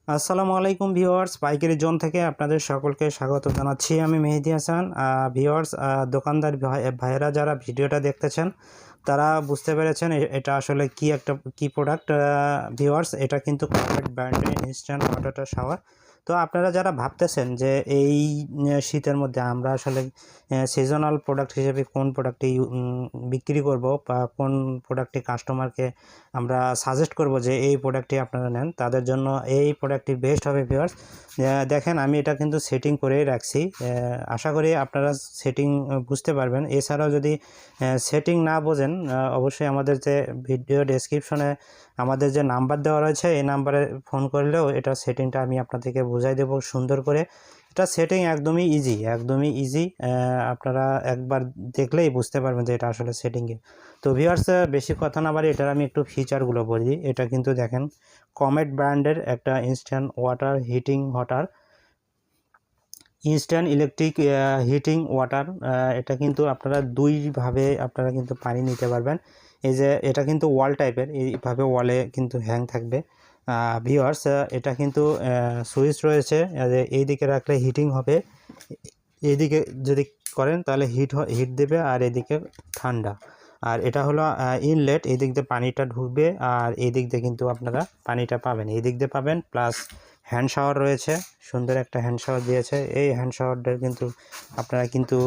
আসসালামু আলাইকুম ভিউয়ার্স, পাইকারি জোন থেকে আপনাদের সকলকে স্বাগত জানাচ্ছি। আমি মেহেদি হাসান। ভিউয়ার্স, দোকানদার ভাইয়েরা যারা ভিডিওটা দেখতেছেন তারা বুঝতে পেরেছেন এটা আসলে কি প্রোডাক্ট। ভিউয়ার্স, এটা কিন্তু কমপ্লিট ব্র্যান্ডের ইনস্ট্যান্ট ওয়াটার শাওয়ার। তো আপনারা যারা ভাবতেছেন যে এই শীতের মধ্যে আমরা আসলে সিজনাল প্রোডাক্ট হিসেবে কোন প্রোডাক্টটি বিক্রি করব বা কোন প্রোডাক্টটি কাস্টমারকে আমরা সাজেস্ট করব যে এই প্রোডাক্টটি আপনারা নেন, তাদের জন্য এই প্রোডাক্টটি বেস্ট হবে। ভিউয়ার্স, দেখেন আমি এটা কিন্তু সেটিং করেই রাখছি। আশা করি আপনারা সেটিং বুঝতে পারবেন। এছাড়াও যদি সেটিং না বোঝেন, অবশ্যই আমাদের যে ভিডিও ডেসক্রিপশনে আমাদের যে নাম্বার দেওয়া রয়েছে এই নাম্বারে ফোন করলেও এটা সেটিংটা আমি আপনাদেরকে বুঝাই দেব সুন্দর করে। এটা সেটিং একদমই ইজি। আপনারা একবার দেখলেই বুঝতে পারবেন যে এটা আসলে সেটিংয়ে। তো ভিউয়ার্স, বেশি কথা না বাড়ি এটার আমি একটু ফিচারগুলো বলি। এটা কিন্তু দেখেন কমেট ব্র্যান্ডের একটা ইনস্ট্যান্ট ইলেকট্রিক হিটিং ওয়াটার। এটা কিন্তু আপনারা দুইভাবে আপনারা কিন্তু পানি নিতে পারবেন। এই যে এটা কিন্তু ওয়াল টাইপের, এইভাবে ওয়ালে কিন্তু হ্যাং থাকবে। ভিউয়ার্স, এটা কিন্তু সুইচ রয়েছে, এই দিকে রাখলে হিটিং হবে, এইদিকে যদি করেন তাহলে হিট দেবে, আর এদিকে ঠান্ডা। আর এটা হলো ইনলেট, এই দিক দিয়ে পানিটা ঢুকবে আর এই দিক দিয়ে কিন্তু আপনারা পানিটা পাবেন, এই দিক দিয়ে পাবেন। প্লাস হ্যান্ড শাওয়ার রয়েছে, সুন্দর একটা হ্যান্ড শাওয়ার দিয়েছে। এই হ্যান্ড শাওয়ারটা কিন্তু আপনারা কিন্তু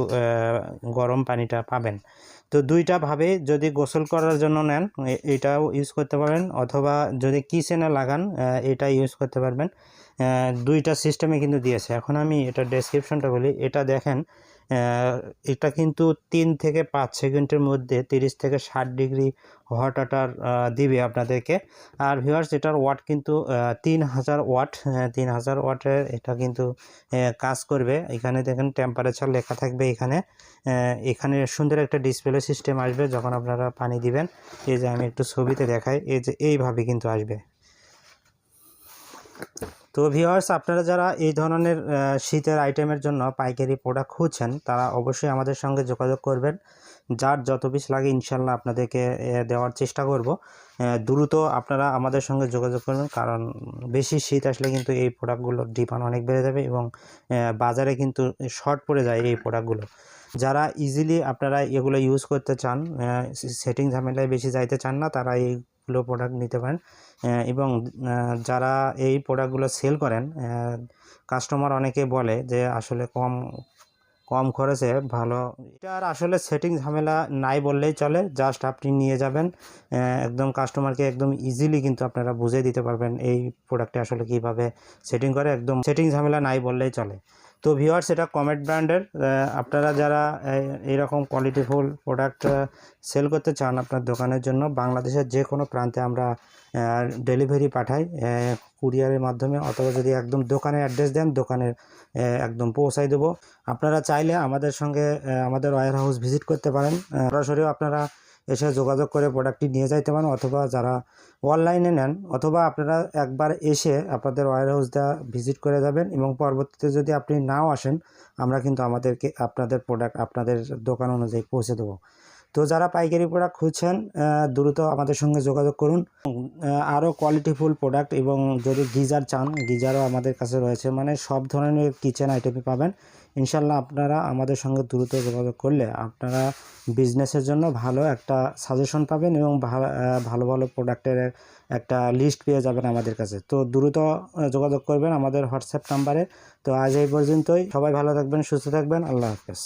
গরম পানিটা পাবেন। তো দুইটা ভাবে যদি গোসল করার জন্য নেন এটাও ইউজ করতে পারেন, অথবা যদি কিচেনে লাগান এটা ইউজ করতে পারবেন। দুইটা সিস্টেমে কিন্তু দিয়েছে। এখন আমি এটা ডেসক্রিপশনটা বলি। এটা দেখেন, এটা কিন্তু 3 থেকে 5 সেকেন্ডের মধ্যে 30 থেকে 60 ডিগ্রি হট ওয়াটার দিবে আপনাদেরকে। আর ভিউয়ার্স, এটার ওয়াট কিন্তু 3000 ওয়াট। 3000 ওয়াটের এটা কিন্তু কাজ করবে। এখানে দেখেন টেম্পারেচার লেখা থাকবে। এখানে সুন্দর একটা ডিসপ্লে সিস্টেম আসবে যখন আপনারা পানি দিবেন। এই যে আমি একটু ছবিতে দেখাই, এই যে এইভাবে কিন্তু আসবে। তো ভিউয়ার্স, আপনারা যারা এই ধরনের শীতের আইটেমের জন্য পাইকারি প্রোডাক্ট খুঁজছেন তারা অবশ্যই আমাদের সঙ্গে যোগাযোগ করবেন। যার যত পিস লাগে ইনশাল্লাহ আপনাদেরকে দেওয়ার চেষ্টা করব। দ্রুত আপনারা আমাদের সঙ্গে যোগাযোগ করবেন, কারণ বেশি শীত আসলে কিন্তু এই প্রোডাক্টগুলোর ডিমান্ড অনেক বেড়ে যাবে এবং বাজারে কিন্তু শর্ট পড়ে যায় এই প্রোডাক্টগুলো। যারা ইজিলি আপনারা এগুলো ইউজ করতে চান, সেটিং ঝামেলায় বেশি যাইতে চান না, তারা এইগুলো প্রোডাক্ট নিতে পারেন। এবং যারা এই প্রোডাক্টগুলো সেল করেন, কাস্টমার অনেকে বলে যে আসলে কম খরচে ভালো। এটার আসলে সেটিং ঝামেলা নাই বললেই চলে। জাস্ট আপনি নিয়ে যাবেন, একদম কাস্টমারকে একদম ইজিলি কিন্তু আপনারা বুঝিয়ে দিতে পারবেন এই প্রোডাক্টে আসলে কীভাবে সেটিং করে। একদম সেটিং ঝামেলা নাই বললেই চলে। তো ভিউয়ার্স, এটা কমেট ব্র্যান্ডের। আপনারা যারা এইরকম কোয়ালিটিফুল প্রোডাক্ট সেল করতে চান আপনার দোকানের জন্য, বাংলাদেশের যে কোনো প্রান্তে আমরা ডেলিভারি পাঠাই কুরিয়ারের মাধ্যমে, অথবা যদি একদম দোকানের অ্যাড্রেস দেন দোকানের একদম পৌঁছাই দেবো। আপনারা চাইলে আমাদের সঙ্গে আমাদের ওয়্যার হাউস ভিজিট করতে পারেন। সরাসরিও আপনারা এসে যোগাযোগ করে প্রোডাক্টটি নিয়ে যাইতে পারেন, অথবা যারা অনলাইনে নেন, অথবা আপনারা একবার এসে আপনাদের ওয়্যার হাউসটা ভিজিট করে যাবেন এবং পরবর্তীতে যদি আপনি নাও আসেন আমরা কিন্তু আপনাদের প্রোডাক্ট আপনাদের দোকান অনুযায়ী পৌঁছে দেবো। তো যারা পাইকারি প্রোডাক্ট খুঁজছেন দ্রুত আমাদের সঙ্গে যোগাযোগ করুন। আরও কোয়ালিটিফুল প্রোডাক্ট, এবং যদি গিজার চান গিজারও আমাদের কাছে রয়েছে, মানে সব ধরনের কিচেন আইটেমই পাবেন ইনশাল্লাহ। আপনারা আমাদের সঙ্গে দ্রুত যোগাযোগ করলে আপনারা বিজনেসের জন্য ভালো একটা সাজেশন পাবেন এবং ভালো ভালো প্রোডাক্টের একটা লিস্ট পেয়ে যাবেন আমাদের কাছে। তো দ্রুত যোগাযোগ করবেন আমাদের হোয়াটসঅ্যাপ নাম্বারে। তো আজ এই পর্যন্তই। সবাই ভালো থাকবেন, সুস্থ থাকবেন। আল্লাহ হাফেজ।